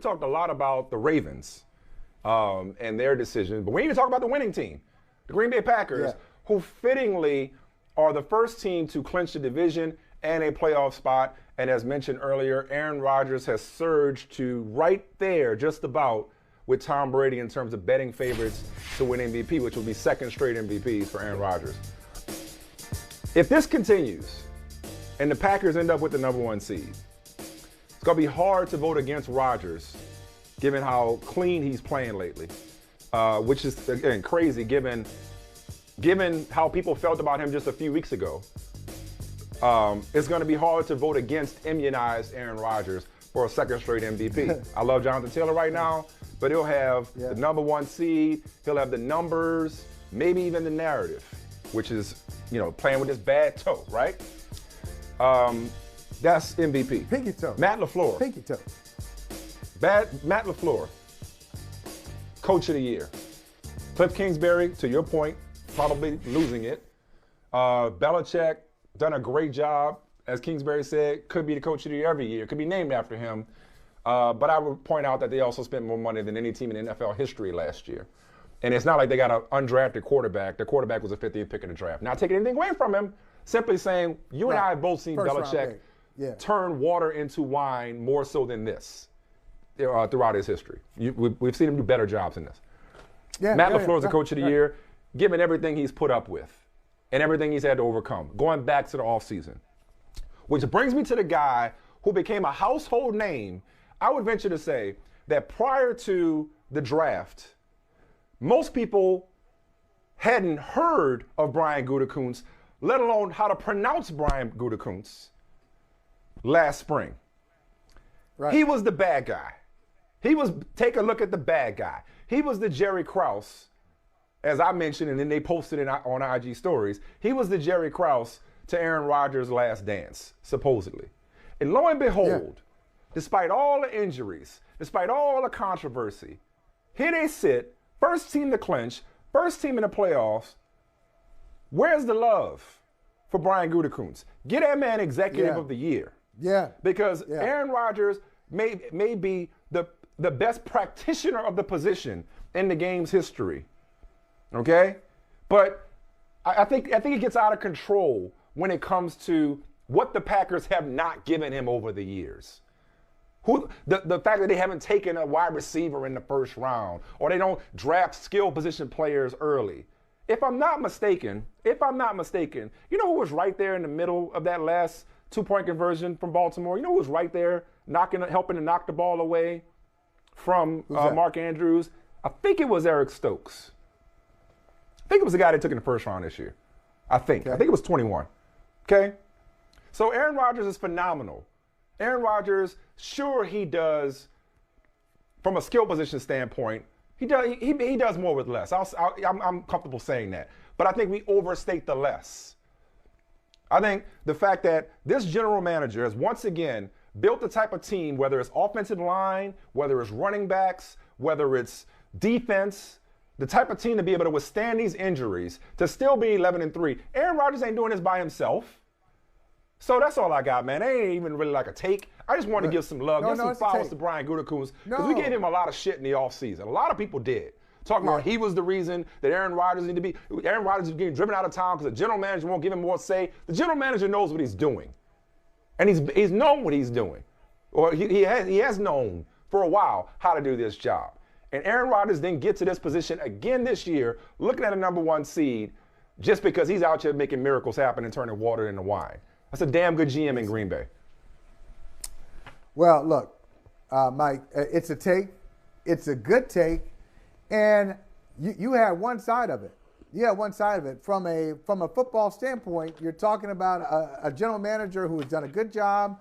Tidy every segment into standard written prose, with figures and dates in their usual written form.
talked a lot about the Ravens and their decision, but we need to talk about the winning team, the Green Bay Packers, who fittingly are the first team to clinch the division and a playoff spot. And as mentioned earlier, Aaron Rodgers has surged to right there just about with Tom Brady in terms of betting favorites to win MVP, which will be second straight MVPs for Aaron Rodgers. If this continues and the Packers end up with the number one seed, it's going to be hard to vote against Rodgers given how clean he's playing lately, which is, again, crazy given how people felt about him just a few weeks ago. It's going to be hard to vote against immunized Aaron Rodgers for a second straight MVP. I love Jonathan Taylor right now, but he'll have the number one seed. He'll have the numbers, maybe even the narrative, which is, playing with his bad toe, right? That's MVP. Pinky toe. Matt LaFleur. Pinky toe. Matt LaFleur, Coach of the Year. Cliff Kingsbury, to your point, probably losing it. Belichick, done a great job. As Kingsbury said, could be the Coach of the Year every year. Could be named after him. But I would point out that they also spent more money than any team in NFL history last year. And it's not like they got an undrafted quarterback. Their quarterback was a 50th pick in the draft. Not taking anything away from him, simply saying you and I have both seen Belichick turn water into wine more so than this throughout his history. We've seen him do better jobs than this. Matt LaFleur is the Coach of the Year, given everything he's put up with and everything he's had to overcome, going back to the offseason. Which brings me to the guy who became a household name. I would venture to say that prior to the draft, most people hadn't heard of Brian Gutekunst, let alone how to pronounce Brian Gutekunst last spring. Right. He was the bad guy. Take a look at the bad guy. He was the Jerry Krause, as I mentioned, and then they posted it on IG stories. He was the Jerry Krause to Aaron Rodgers' last dance, supposedly. And lo and behold, despite all the injuries, despite all the controversy, here they sit, first team to clinch, first team in the playoffs. Where's the love for Brian Gutekunst? Get that man Executive of the Year. Because Aaron Rodgers may be the best practitioner of the position in the game's history. Okay? But I think it gets out of control when it comes to what the Packers have not given him over the years. The fact that they haven't taken a wide receiver in the first round, or they don't draft skill position players early. If I'm not mistaken, you know who was right there in the middle of that last two-point conversion from Baltimore? You know who was right there helping to knock the ball away from Mark Andrews? I think it was Eric Stokes. I think it was the guy they took in the first round this year. I think it was 21. Okay? So Aaron Rodgers is phenomenal. Aaron Rodgers, sure he does, from a skill position standpoint, he does more with less. I'm comfortable saying that. But I think we overstate the less. I think the fact that this general manager has once again built the type of team, whether it's offensive line, whether it's running backs, whether it's defense, the type of team to be able to withstand these injuries, to still be 11-3. Aaron Rodgers ain't doing this by himself. So that's all I got, man. They ain't even really like a take. I just wanted to give some love, give some flowers to Brian Gutekunst, because we gave him a lot of shit in the offseason. A lot of people did. Talking about he was the reason that Aaron Rodgers is getting driven out of town because the general manager won't give him more say. The general manager knows what he's doing. And he's known what he's doing. Or he has known for a while how to do this job. And Aaron Rodgers then gets to this position again this year, looking at a number one seed, just because he's out here making miracles happen and turning water into wine. That's a damn good GM in Green Bay. Well, look, Mike, it's a take. It's a good take. And you had one side of it. You had one side of it. From a football standpoint, you're talking about a general manager who has done a good job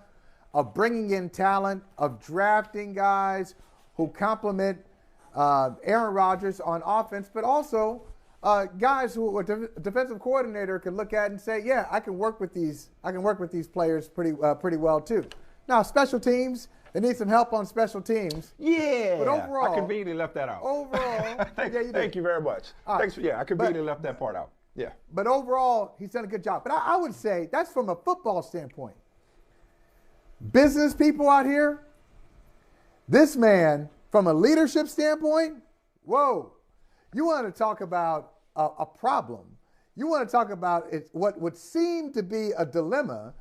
of bringing in talent, of drafting guys who complement Aaron Rodgers on offense, but also guys who a defensive coordinator can look at and say, yeah, I can work with these players pretty well too. Now, special teams, they need some help on special teams. Yeah. But overall, I conveniently left that out. Overall, thank you very much. Thanks. I conveniently left that part out. Yeah. But overall, he's done a good job. But I would say that's from a football standpoint. Business people out here, This man, from a leadership standpoint, whoa, you want to talk about a problem. You want to talk about what would seem to be a dilemma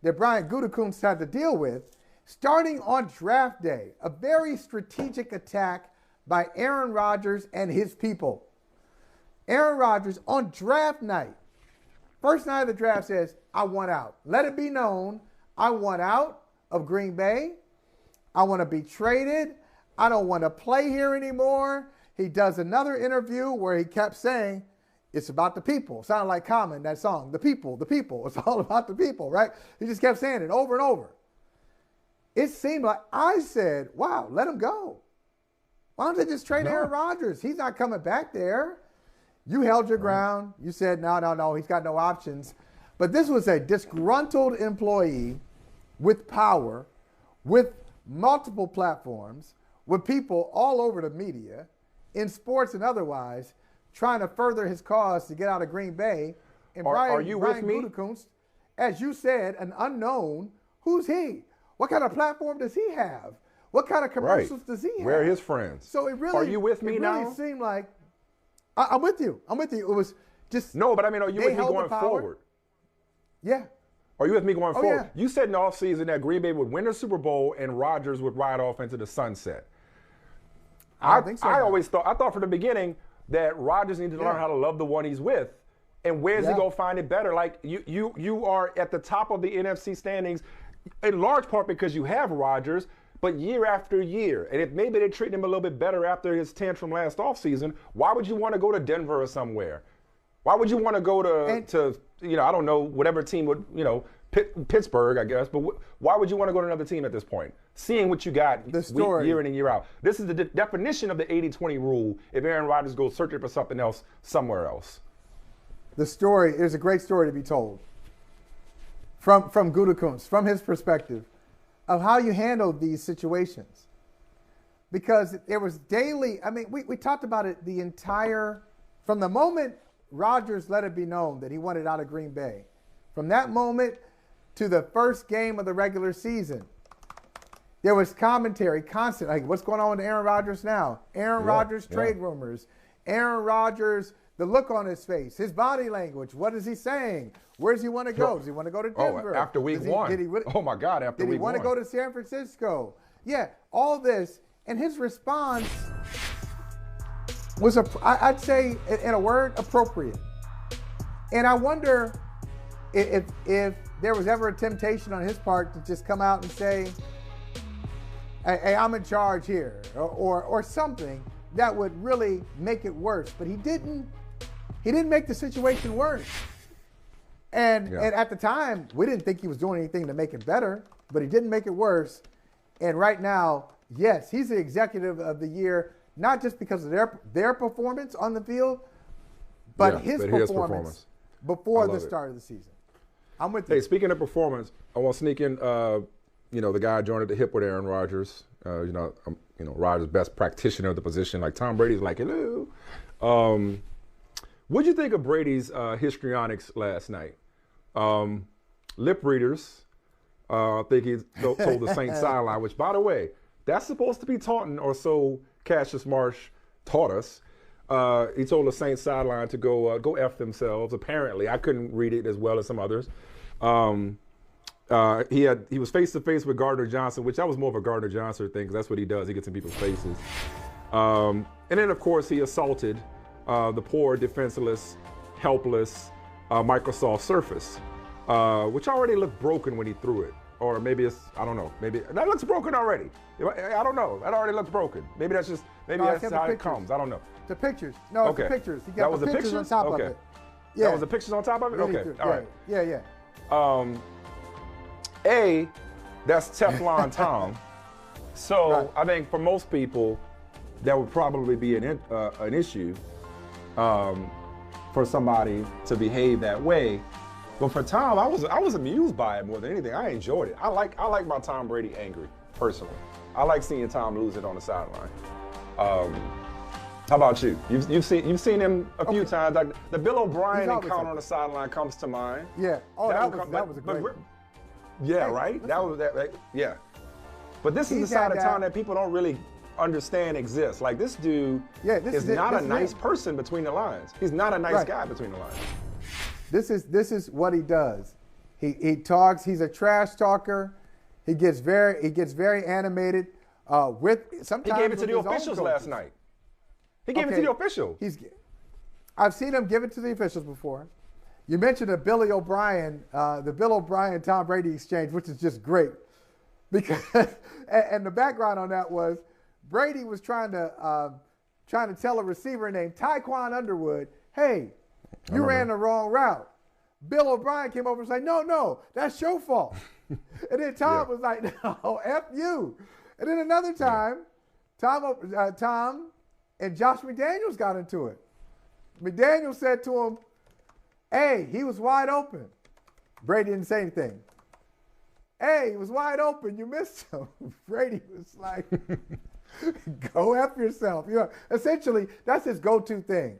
that Brian Gutekunst had to deal with, starting on draft day, a very strategic attack by Aaron Rodgers and his people. Aaron Rodgers on draft night, first night of the draft, says, I want out. Let it be known, I want out of Green Bay. I want to be traded. I don't want to play here anymore. He does another interview where he kept saying, it's about the people. Sounded like Common, that song, the people, the people. It's all about the people, right? He just kept saying it over and over. It seemed like I said, wow, let him go. Why don't they just trade Aaron Rodgers? He's not coming back there. You held your ground. You said, no, he's got no options. But this was a disgruntled employee with power, with multiple platforms, with people all over the media, in sports and otherwise, trying to further his cause to get out of Green Bay. And Are you with me? Gutekunst, as you said, an unknown. Who's he? What kind of platform does he have? What kind of commercials does he have? Where are his friends? So it really, are you with me now? It really seemed like I'm with you. I'm with you. It was just no, but I mean, are you with me going forward? Yeah. Are you with me going forward? Yeah. You said in the offseason that Green Bay would win the Super Bowl and Rodgers would ride off into the sunset. I thought from the beginning that Rodgers needed to learn how to love the one he's with. And where's he going to find it better? Like, you are at the top of the NFC standings in large part because you have Rodgers, but year after year. And if maybe they treat him a little bit better after his tantrum last offseason, why would you want to go to Denver or somewhere? Why would you want to go to I don't know, whatever team would, Pittsburgh, I guess. But why would you want to go to another team at this point? Seeing what you got year in and year out. This is the definition of the 80-20 rule if Aaron Rodgers goes searching for something else somewhere else. The story, there's a great story to be told from Gutekunst, from his perspective, of how you handled these situations. Because there was daily, we talked about it from the moment Rodgers let it be known that he wanted out of Green Bay, from that moment to the first game of the regular season, there was commentary constant, like what's going on with Aaron Rodgers now? Aaron Rodgers trade rumors. Aaron Rodgers, the look on his face, his body language, what is he saying? Where does he want to go? Does he want to go to Denver? After week one. Oh, my God, after week one. Did he want to go to San Francisco? Yeah, all this. And his response was, I'd say, in a word, appropriate. And I wonder if there was ever a temptation on his part to just come out and say, hey, I'm in charge here, or something that would really make it worse. But he didn't make the situation worse. And at the time, we didn't think he was doing anything to make it better, but he didn't make it worse. And right now, yes, he's the executive of the year, not just because of their performance on the field, but his performance before the start of the season. I'm with you. Hey, speaking of performance, I want to sneak in, the guy joined at the hip with Aaron Rodgers. Rodgers' best practitioner of the position, like Tom Brady's like, hello. What'd you think of Brady's histrionics last night? Lip readers, I think he told the Saints sideline, which, by the way, that's supposed to be taunting, or so Cassius Marsh taught us. He told the Saints sideline to go F themselves, apparently. I couldn't read it as well as some others. He was face-to-face with Gardner Johnson, which that was more of a Gardner Johnson thing, because that's what he does. He gets in people's faces. And then, of course, he assaulted the poor, defenseless, helpless Microsoft Surface, which already looked broken when he threw it. Or maybe I don't know. Maybe that looks broken already. I don't know. That already looks broken. Maybe that's how it comes. I don't know. The pictures. No, it's the pictures. He got the pictures on top of it. Yeah. That was the pictures on top of it? Okay. All right. Yeah. That's Teflon Tom. So I think for most people, that would probably be an issue for somebody to behave that way. But for Tom, I was amused by it more than anything. I enjoyed it. I like my Tom Brady angry, personally. I like seeing Tom lose it on the sideline. How about you? You've seen him a few times. Like the Bill O'Brien encounter on the sideline comes to mind. Yeah. Oh, that was a great one. Yeah, right? Yeah. But this is the side of town that people don't really understand exists. Like, this dude is not a nice person between the lines. He's not a nice guy between the lines. This is what he does. He talks. He's a trash talker. He gets very animated. Sometimes he gave it to the officials last night. He gave it to the official. I've seen him give it to the officials before. You mentioned the Bill O'Brien Tom Brady exchange, which is just great, because and the background on that was Brady was trying to tell a receiver named Tyquan Underwood, "Hey, you ran the wrong route." Bill O'Brien came over and said, "No, that's your fault." And then Tom was like, "No, F you." And then another time, Tom and Josh McDaniels got into it. McDaniels said to him, "Hey, he was wide open." Brady didn't say anything. "Hey, he was wide open. You missed him." Brady was like, "Go F yourself." You know, essentially, that's his go-to thing.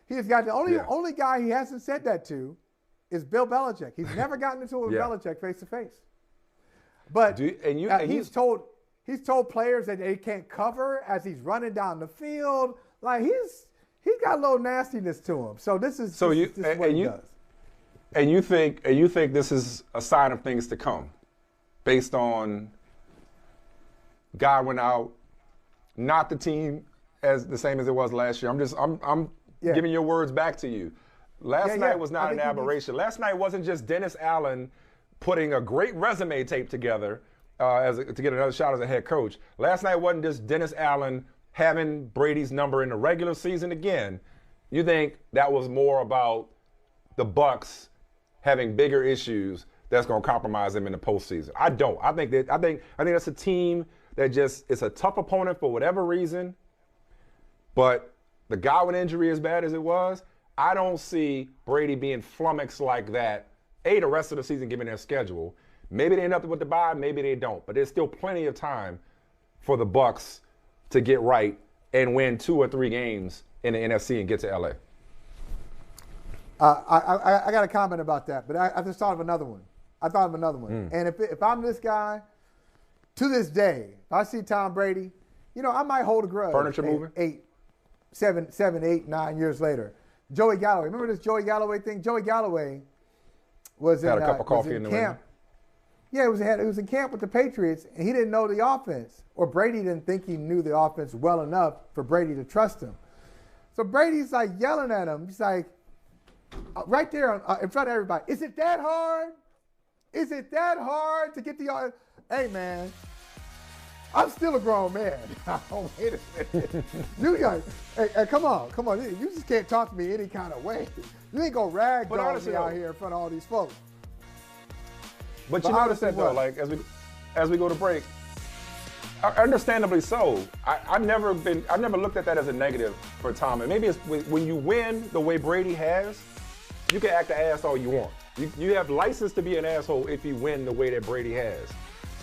He's got the only guy he hasn't said that to is Bill Belichick. He's never gotten into it with Belichick face to face. But he's told players that they can't cover as he's running down the field. Like, he's got a little nastiness to him. So this is what he does. And you think this is a sign of things to come, based on Godwin out, not the team as the same as it was last year. I'm giving your words back to you. Last night was not an aberration. Last night wasn't just Dennis Allen putting a great resume tape together to get another shot as a head coach. Last night wasn't just Dennis Allen having Brady's number in the regular season again. You think that was more about the Bucs having bigger issues that's going to compromise them in the postseason? I don't. I think that's a team that just, it's a tough opponent for whatever reason. But the Godwin injury, as bad as it was, I don't see Brady being flummoxed like that. The rest of the season, given their schedule. Maybe they end up with the bye, maybe they don't. But there's still plenty of time for the Bucs to get right and win 2 or 3 games in the NFC and get to LA. I got a comment about that, but I just thought of another one. And if I'm this guy, to this day, if I see Tom Brady, I might hold a grudge. Furniture moving? 7, 8, 9 years later. Joey Galloway. Remember this Joey Galloway thing? Joey Galloway was had a cup of coffee in the camp. Yeah, it was in camp with the Patriots, and he didn't know the offense. Or Brady didn't think he knew the offense well enough for Brady to trust him. So Brady's like yelling at him. He's like, right there in front of everybody, "Is it that hard? Is it that hard to get the Hey, man, I'm still a grown man." Oh, wait a minute. You guys, hey, come on. You just can't talk to me any kind of way. You ain't gonna ragdoll me out here in front of all these folks. But you notice that, though, like, as we go to break, understandably so, I've never looked at that as a negative for Tom. And maybe it's when you win the way Brady has, you can act the ass all you want. You have license to be an asshole if you win the way that Brady has.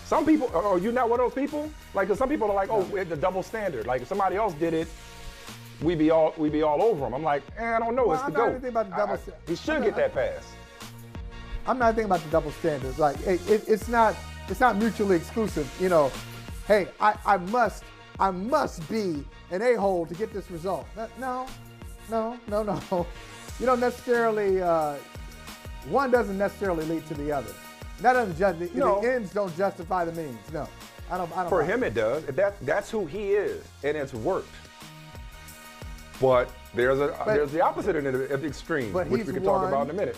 Some people, are you not one of those people? Like, 'cause some people are like, "Oh, we had the double standard. Like, if somebody else did it, we be all over them." I'm like, I don't know. It's the GOAT. About the double he should get that pass. I'm not thinking about the double standards. Like, it's not mutually exclusive. Hey, I must be an a-hole to get this result. No. You don't necessarily. One doesn't necessarily lead to the other. That doesn't the ends don't justify the means. No, I don't. For him, it does. That's who he is, and it's worked. But there's the opposite end of the extreme, which we can talk about in a minute.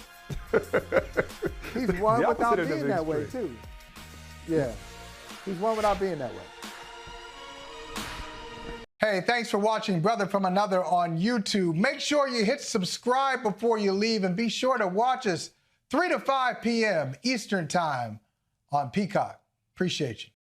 He's won without being that way too. Yeah, he's won without being that way. Hey, thanks for watching Brother from Another on YouTube. Make sure you hit subscribe before you leave, and be sure to watch us 3 to 5 p.m. Eastern Time on Peacock. Appreciate you.